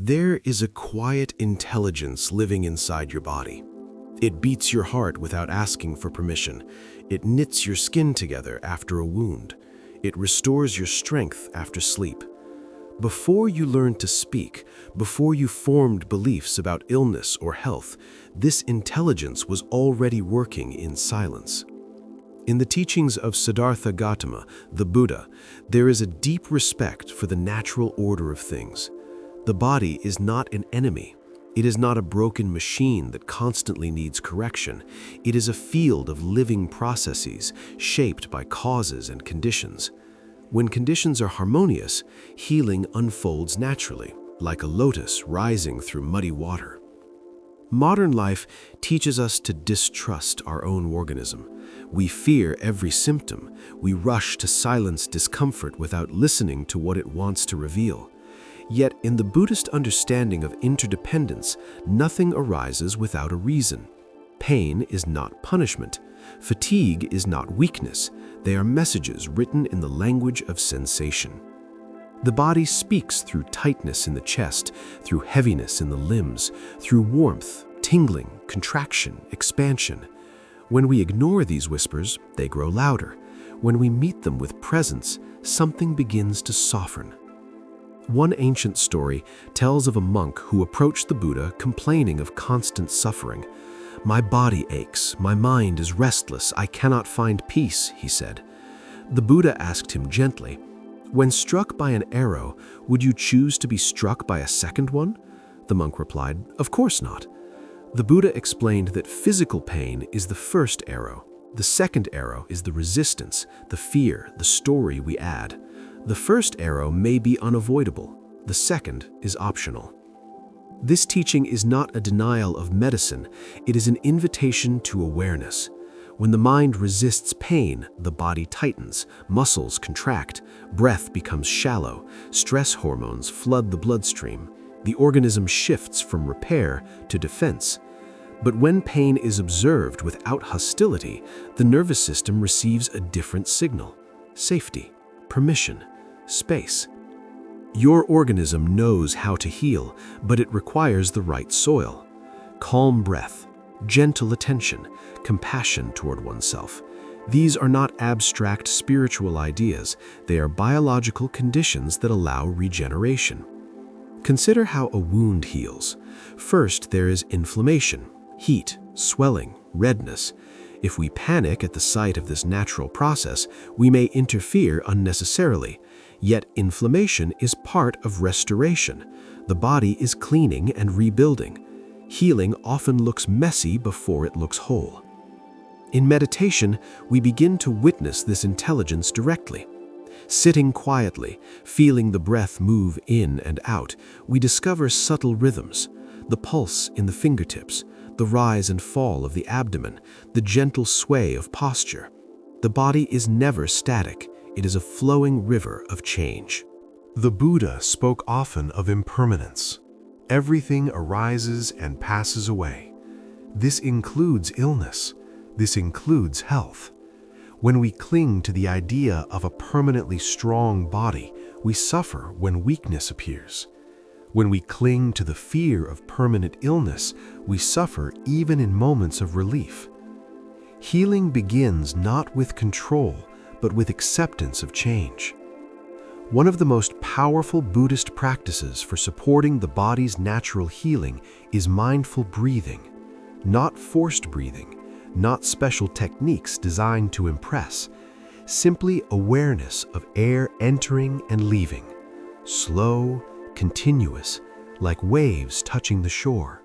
There is a quiet intelligence living inside your body. It beats your heart without asking for permission. It knits your skin together after a wound. It restores your strength after sleep. Before you learned to speak, before you formed beliefs about illness or health, this intelligence was already working in silence. In the teachings of Siddhartha Gautama, the Buddha, there is a deep respect for the natural order of things. The body is not an enemy. It is not a broken machine that constantly needs correction. It is a field of living processes shaped by causes and conditions. When conditions are harmonious, healing unfolds naturally, like a lotus rising through muddy water. Modern life teaches us to distrust our own organism. We fear every symptom. We rush to silence discomfort without listening to what it wants to reveal. Yet, in the Buddhist understanding of interdependence, nothing arises without a reason. Pain is not punishment. Fatigue is not weakness. They are messages written in the language of sensation. The body speaks through tightness in the chest, through heaviness in the limbs, through warmth, tingling, contraction, expansion. When we ignore these whispers, they grow louder. When we meet them with presence, something begins to soften. One ancient story tells of a monk who approached the Buddha complaining of constant suffering. "My body aches, my mind is restless, I cannot find peace," he said. The Buddha asked him gently, "When struck by an arrow, would you choose to be struck by a second one?" The monk replied, "Of course not." The Buddha explained that physical pain is the first arrow. The second arrow is the resistance, the fear, the story we add. The first arrow may be unavoidable. The second is optional. This teaching is not a denial of medicine. It is an invitation to awareness. When the mind resists pain, the body tightens, muscles contract, breath becomes shallow, stress hormones flood the bloodstream. The organism shifts from repair to defense. But when pain is observed without hostility, the nervous system receives a different signal: safety, permission, space. Your organism knows how to heal, but it requires the right soil. Calm breath, gentle attention, compassion toward oneself. These are not abstract spiritual ideas. They are biological conditions that allow regeneration. Consider how a wound heals. First, there is inflammation, heat, swelling, redness. If we panic at the sight of this natural process, we may interfere unnecessarily. Yet inflammation is part of restoration. The body is cleaning and rebuilding. Healing often looks messy before it looks whole. In meditation, we begin to witness this intelligence directly. Sitting quietly, feeling the breath move in and out, we discover subtle rhythms: the pulse in the fingertips, the rise and fall of the abdomen, the gentle sway of posture. The body is never static. It is a flowing river of change. The Buddha spoke often of impermanence. Everything arises and passes away. This includes illness. This includes health. When we cling to the idea of a permanently strong body, we suffer when weakness appears. When we cling to the fear of permanent illness, we suffer even in moments of relief. Healing begins not with control, but with acceptance of change. One of the most powerful Buddhist practices for supporting the body's natural healing is mindful breathing. Not forced breathing, not special techniques designed to impress, simply awareness of air entering and leaving, slow, continuous, like waves touching the shore.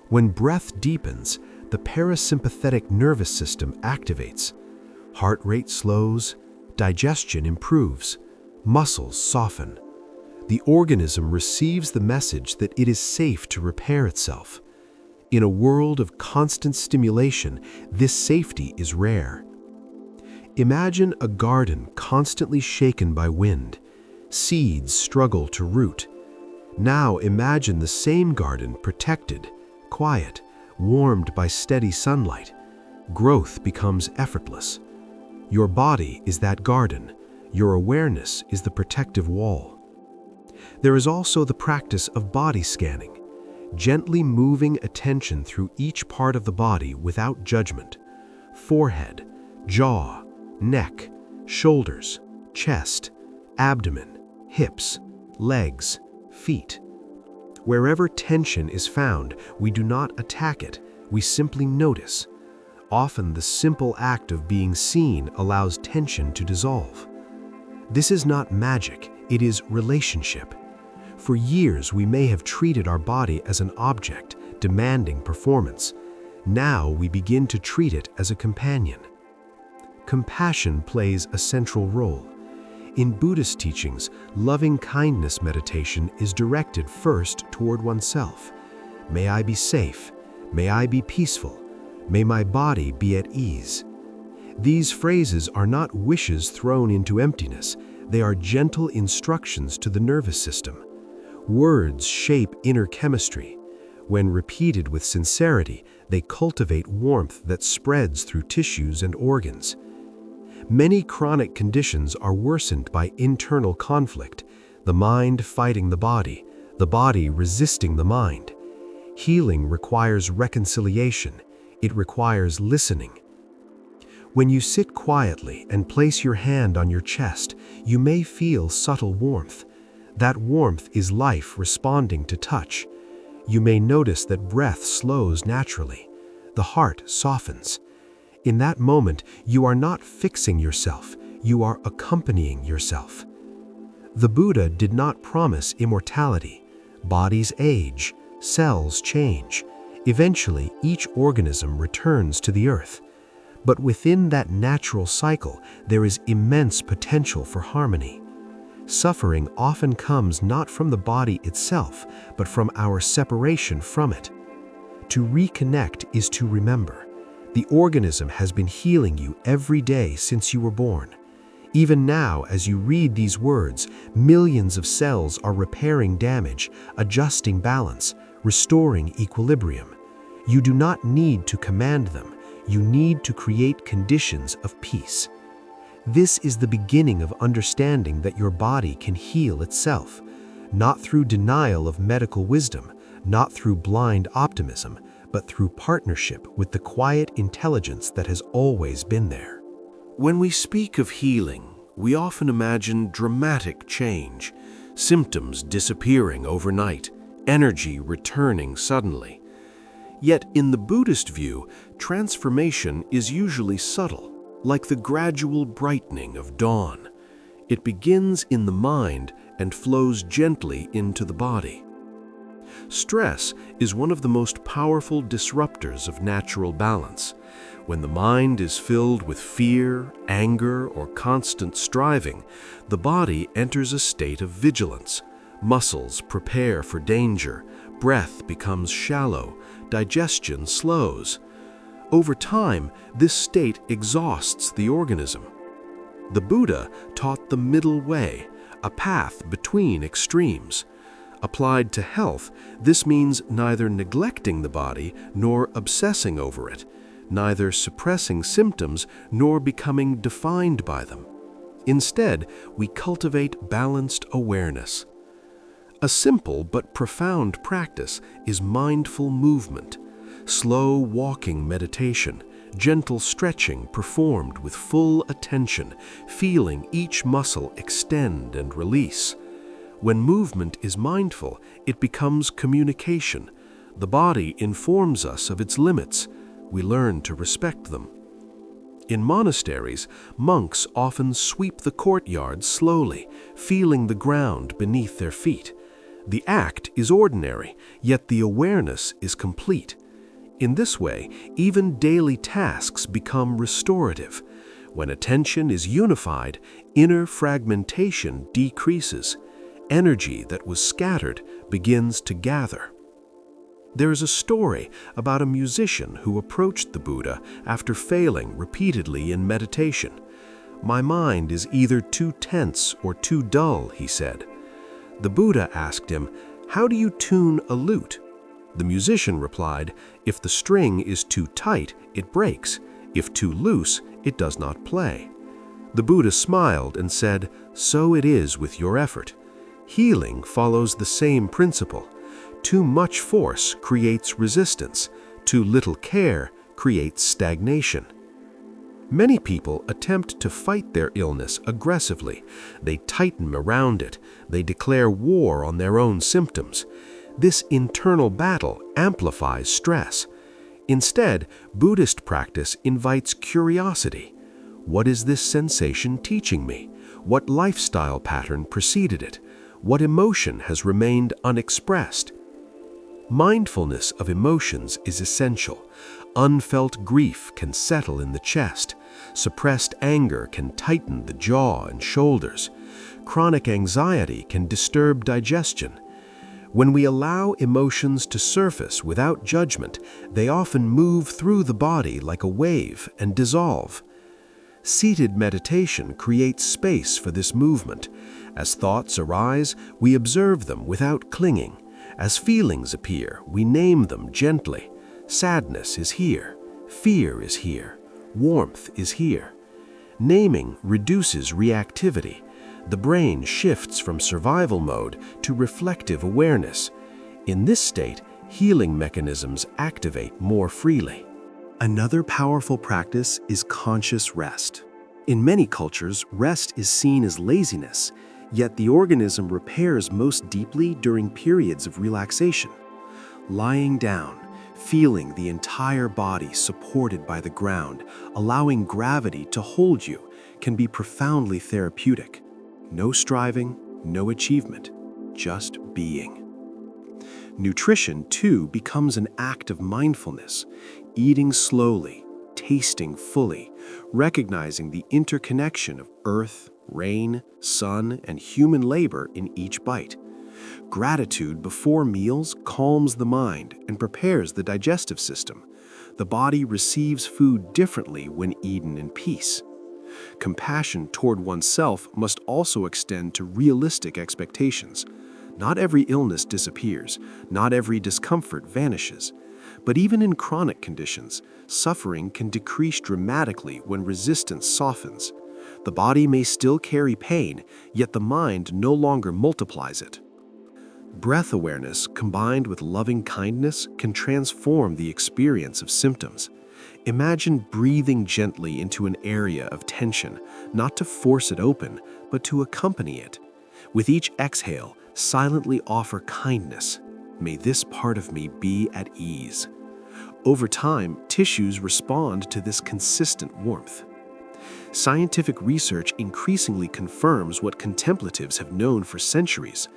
When breath deepens, the parasympathetic nervous system activates. Heart rate slows, digestion improves, muscles soften. The organism receives the message that it is safe to repair itself. In a world of constant stimulation, this safety is rare. Imagine a garden constantly shaken by wind. Seeds struggle to root. Now imagine the same garden protected, quiet, warmed by steady sunlight. Growth becomes effortless. Your body is that garden. Your awareness is the protective wall. There is also the practice of body scanning, gently moving attention through each part of the body without judgment. Forehead, jaw, neck, shoulders, chest, abdomen, hips, legs, feet. Wherever tension is found, we do not attack it, we simply notice. Often the simple act of being seen allows tension to dissolve. This is not magic, it is relationship. For years we may have treated our body as an object, demanding performance. Now we begin to treat it as a companion. Compassion plays a central role. In Buddhist teachings, loving-kindness meditation is directed first toward oneself. May I be safe. May I be peaceful. May my body be at ease. These phrases are not wishes thrown into emptiness. They are gentle instructions to the nervous system. Words shape inner chemistry. When repeated with sincerity, they cultivate warmth that spreads through tissues and organs. Many chronic conditions are worsened by internal conflict, the mind fighting the body resisting the mind. Healing requires reconciliation. It requires listening. When you sit quietly and place your hand on your chest, you may feel subtle warmth. That warmth is life responding to touch. You may notice that breath slows naturally. The heart softens. In that moment, you are not fixing yourself, you are accompanying yourself. The Buddha did not promise immortality. Bodies age, cells change. Eventually, each organism returns to the earth. But within that natural cycle, there is immense potential for harmony. Suffering often comes not from the body itself, but from our separation from it. To reconnect is to remember. The organism has been healing you every day since you were born. Even now, as you read these words, millions of cells are repairing damage, adjusting balance, restoring equilibrium. You do not need to command them. You need to create conditions of peace. This is the beginning of understanding that your body can heal itself, not through denial of medical wisdom, not through blind optimism, but through partnership with the quiet intelligence that has always been there. When we speak of healing, we often imagine dramatic change, symptoms disappearing overnight, energy returning suddenly. Yet in the Buddhist view, transformation is usually subtle, like the gradual brightening of dawn. It begins in the mind and flows gently into the body. Stress is one of the most powerful disruptors of natural balance. When the mind is filled with fear, anger, or constant striving, the body enters a state of vigilance. Muscles prepare for danger, breath becomes shallow, digestion slows. Over time, this state exhausts the organism. The Buddha taught the middle way, a path between extremes. Applied to health, this means neither neglecting the body nor obsessing over it, neither suppressing symptoms nor becoming defined by them. Instead, we cultivate balanced awareness. A simple but profound practice is mindful movement, slow walking meditation, gentle stretching performed with full attention, feeling each muscle extend and release. When movement is mindful, it becomes communication. The body informs us of its limits. We learn to respect them. In monasteries, monks often sweep the courtyard slowly, feeling the ground beneath their feet. The act is ordinary, yet the awareness is complete. In this way, even daily tasks become restorative. When attention is unified, inner fragmentation decreases. Energy that was scattered begins to gather. There is a story about a musician who approached the Buddha after failing repeatedly in meditation. "My mind is either too tense or too dull," he said. The Buddha asked him, "How do you tune a lute?" The musician replied, "If the string is too tight, it breaks. If too loose, it does not play." The Buddha smiled and said, "So it is with your effort. Healing follows the same principle. Too much force creates resistance. Too little care creates stagnation. Many people attempt to fight their illness aggressively. They tighten around it. They declare war on their own symptoms. This internal battle amplifies stress. Instead, Buddhist practice invites curiosity. What is this sensation teaching me? What lifestyle pattern preceded it? What emotion has remained unexpressed? Mindfulness of emotions is essential. Unfelt grief can settle in the chest. Suppressed anger can tighten the jaw and shoulders. Chronic anxiety can disturb digestion. When we allow emotions to surface without judgment, they often move through the body like a wave and dissolve. Seated meditation creates space for this movement. As thoughts arise, we observe them without clinging. As feelings appear, we name them gently. Sadness is here. Fear is here. Warmth is here. Naming reduces reactivity. The brain shifts from survival mode to reflective awareness. In this state, healing mechanisms activate more freely. Another powerful practice is conscious rest. In many cultures, rest is seen as laziness, yet the organism repairs most deeply during periods of relaxation. Lying down, feeling the entire body supported by the ground, allowing gravity to hold you, can be profoundly therapeutic. No striving, no achievement, just being. Nutrition, too, becomes an act of mindfulness, eating slowly, tasting fully, recognizing the interconnection of earth, rain, sun, and human labor in each bite. Gratitude before meals calms the mind and prepares the digestive system. The body receives food differently when eaten in peace. Compassion toward oneself must also extend to realistic expectations. Not every illness disappears, not every discomfort vanishes. But even in chronic conditions, suffering can decrease dramatically when resistance softens. The body may still carry pain, yet the mind no longer multiplies it. Breath awareness combined with loving kindness can transform the experience of symptoms. Imagine breathing gently into an area of tension, not to force it open, but to accompany it. With each exhale, silently offer kindness. May this part of me be at ease. Over time, tissues respond to this consistent warmth. Scientific research increasingly confirms what contemplatives have known for centuries.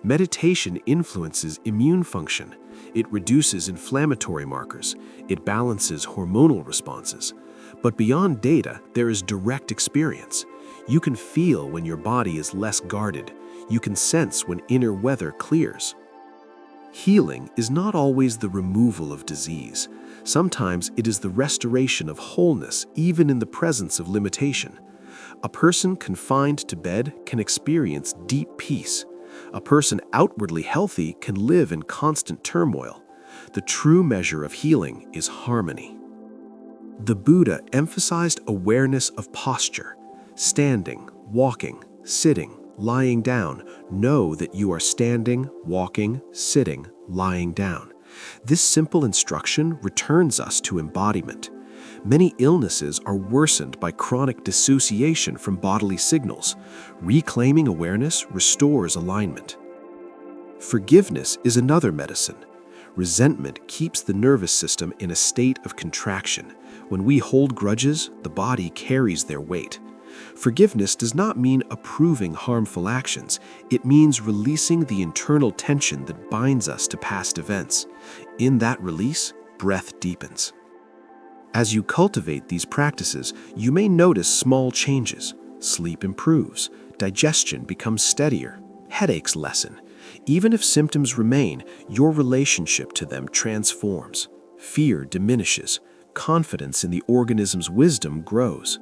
Meditation influences immune function. It reduces inflammatory markers. It balances hormonal responses. But beyond data, there is direct experience. You can feel when your body is less guarded. You can sense when inner weather clears. Healing is not always the removal of disease. Sometimes it is the restoration of wholeness, even in the presence of limitation. A person confined to bed can experience deep peace. A person outwardly healthy can live in constant turmoil. The true measure of healing is harmony. The Buddha emphasized awareness of posture. Standing, walking, sitting, lying down. Know that you are standing, walking, sitting, lying down. This simple instruction returns us to embodiment. Many illnesses are worsened by chronic dissociation from bodily signals. Reclaiming awareness restores alignment. Forgiveness is another medicine. Resentment keeps the nervous system in a state of contraction. When we hold grudges, the body carries their weight. Forgiveness does not mean approving harmful actions. It means releasing the internal tension that binds us to past events. In that release, breath deepens. As you cultivate these practices, you may notice small changes. Sleep improves, digestion becomes steadier, headaches lessen. Even if symptoms remain, your relationship to them transforms. Fear diminishes, confidence in the organism's wisdom grows.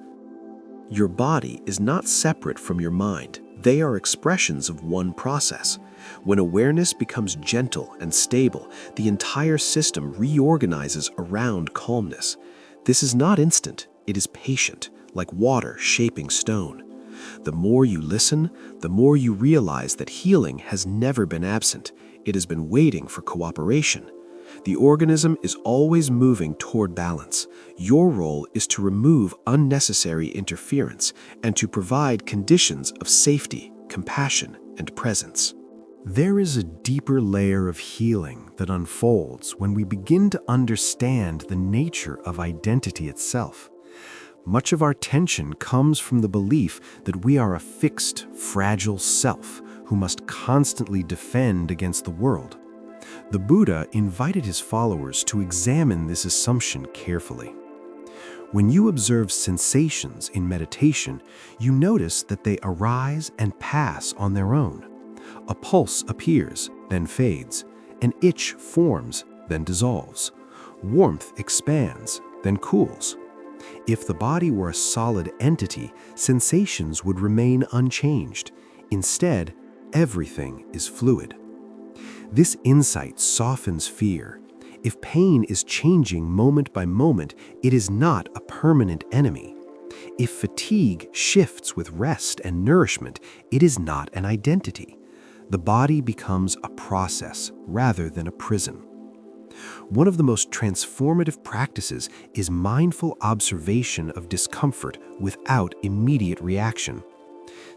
Your body is not separate from your mind. They are expressions of one process. When awareness becomes gentle and stable, the entire system reorganizes around calmness. This is not instant, it is patient, like water shaping stone. The more you listen, the more you realize that healing has never been absent. It has been waiting for cooperation. The organism is always moving toward balance. Your role is to remove unnecessary interference and to provide conditions of safety, compassion, and presence. There is a deeper layer of healing that unfolds when we begin to understand the nature of identity itself. Much of our tension comes from the belief that we are a fixed, fragile self who must constantly defend against the world. The Buddha invited his followers to examine this assumption carefully. When you observe sensations in meditation, you notice that they arise and pass on their own. A pulse appears, then fades. An itch forms, then dissolves. Warmth expands, then cools. If the body were a solid entity, sensations would remain unchanged. Instead, everything is fluid. This insight softens fear. If pain is changing moment by moment, it is not a permanent enemy. If fatigue shifts with rest and nourishment, it is not an identity. The body becomes a process rather than a prison. One of the most transformative practices is mindful observation of discomfort without immediate reaction.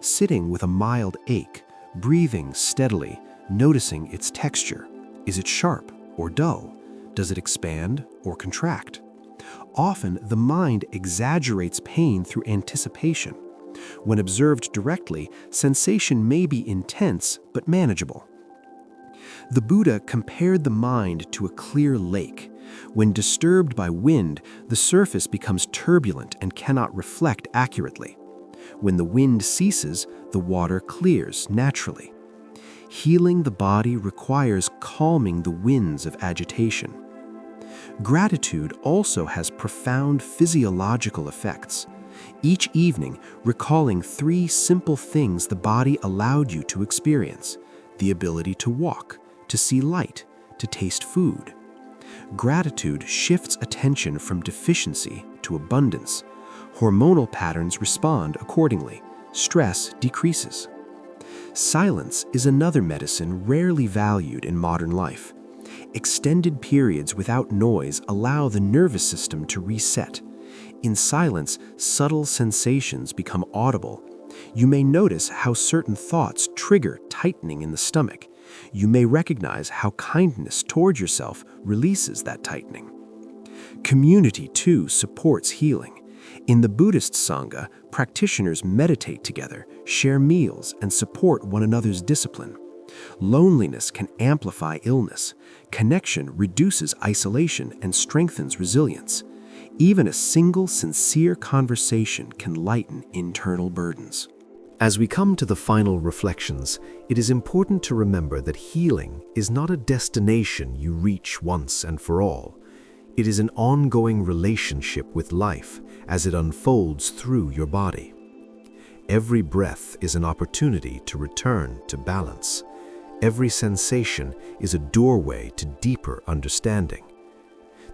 Sitting with a mild ache, breathing steadily, noticing its texture. Is it sharp or dull? Does it expand or contract? Often, the mind exaggerates pain through anticipation. When observed directly, sensation may be intense but manageable. The Buddha compared the mind to a clear lake. When disturbed by wind, the surface becomes turbulent and cannot reflect accurately. When the wind ceases, the water clears naturally. Healing the body requires calming the winds of agitation. Gratitude also has profound physiological effects. Each evening, recalling 3 simple things the body allowed you to experience: the ability to walk, to see light, to taste food. Gratitude shifts attention from deficiency to abundance. Hormonal patterns respond accordingly. Stress decreases. Silence is another medicine rarely valued in modern life. Extended periods without noise allow the nervous system to reset. In silence, subtle sensations become audible. You may notice how certain thoughts trigger tightening in the stomach. You may recognize how kindness toward yourself releases that tightening. Community, too, supports healing. In the Buddhist Sangha, practitioners meditate together, share meals, and support one another's discipline. Loneliness can amplify illness. Connection reduces isolation and strengthens resilience. Even a single sincere conversation can lighten internal burdens. As we come to the final reflections, it is important to remember that healing is not a destination you reach once and for all. It is an ongoing relationship with life as it unfolds through your body. Every breath is an opportunity to return to balance. Every sensation is a doorway to deeper understanding.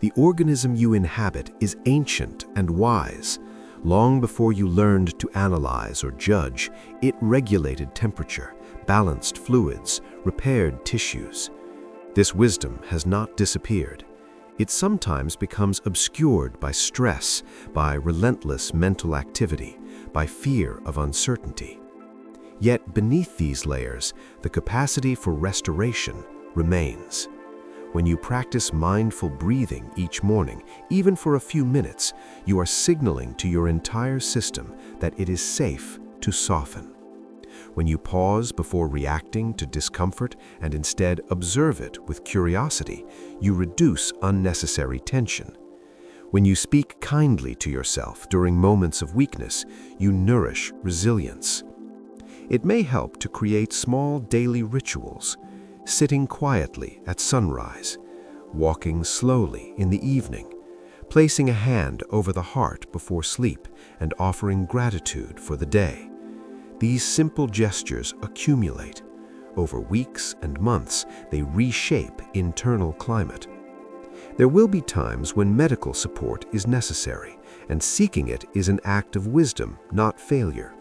The organism you inhabit is ancient and wise. Long before you learned to analyze or judge, it regulated temperature, balanced fluids, repaired tissues. This wisdom has not disappeared. It sometimes becomes obscured by stress, by relentless mental activity, by fear of uncertainty. Yet beneath these layers, the capacity for restoration remains. When you practice mindful breathing each morning, even for a few minutes, you are signaling to your entire system that it is safe to soften. When you pause before reacting to discomfort and instead observe it with curiosity, you reduce unnecessary tension. When you speak kindly to yourself during moments of weakness, you nourish resilience. It may help to create small daily rituals, sitting quietly at sunrise, walking slowly in the evening, placing a hand over the heart before sleep, and offering gratitude for the day. These simple gestures accumulate. Over weeks and months, they reshape internal climate. There will be times when medical support is necessary, and seeking it is an act of wisdom, not failure.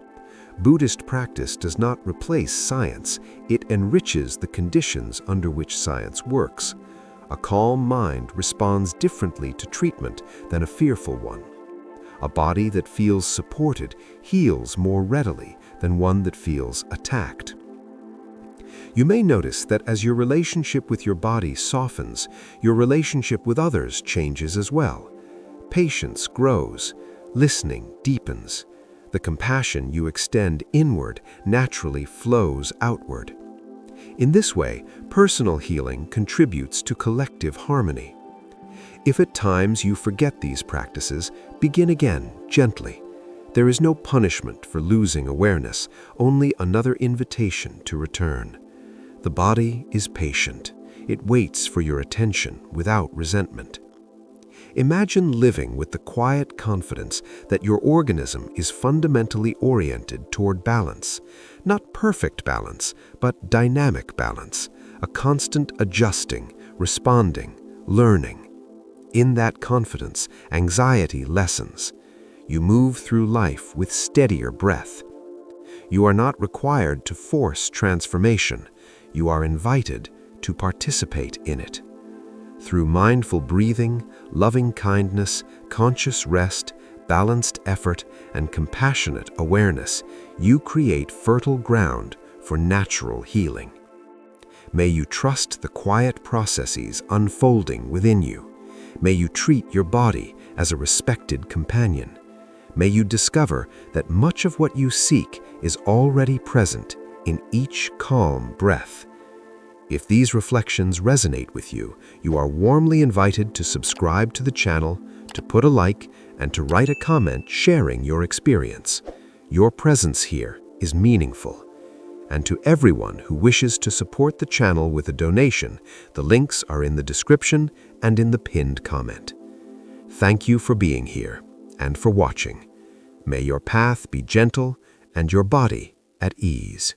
Buddhist practice does not replace science, it enriches the conditions under which science works. A calm mind responds differently to treatment than a fearful one. A body that feels supported heals more readily than one that feels attacked. You may notice that as your relationship with your body softens, your relationship with others changes as well. Patience grows, listening deepens. The compassion you extend inward naturally flows outward. In this way, personal healing contributes to collective harmony. If at times you forget these practices, begin again gently. There is no punishment for losing awareness, only another invitation to return. The body is patient. It waits for your attention without resentment. Imagine living with the quiet confidence that your organism is fundamentally oriented toward balance. Not perfect balance, but dynamic balance, a constant adjusting, responding, learning. In that confidence, anxiety lessens. You move through life with steadier breath. You are not required to force transformation. You are invited to participate in it. Through mindful breathing, loving kindness, conscious rest, balanced effort, and compassionate awareness, you create fertile ground for natural healing. May you trust the quiet processes unfolding within you. May you treat your body as a respected companion. May you discover that much of what you seek is already present in each calm breath. If these reflections resonate with you, you are warmly invited to subscribe to the channel, to put a like, and to write a comment sharing your experience. Your presence here is meaningful. And to everyone who wishes to support the channel with a donation, the links are in the description and in the pinned comment. Thank you for being here and for watching. May your path be gentle and your body at ease.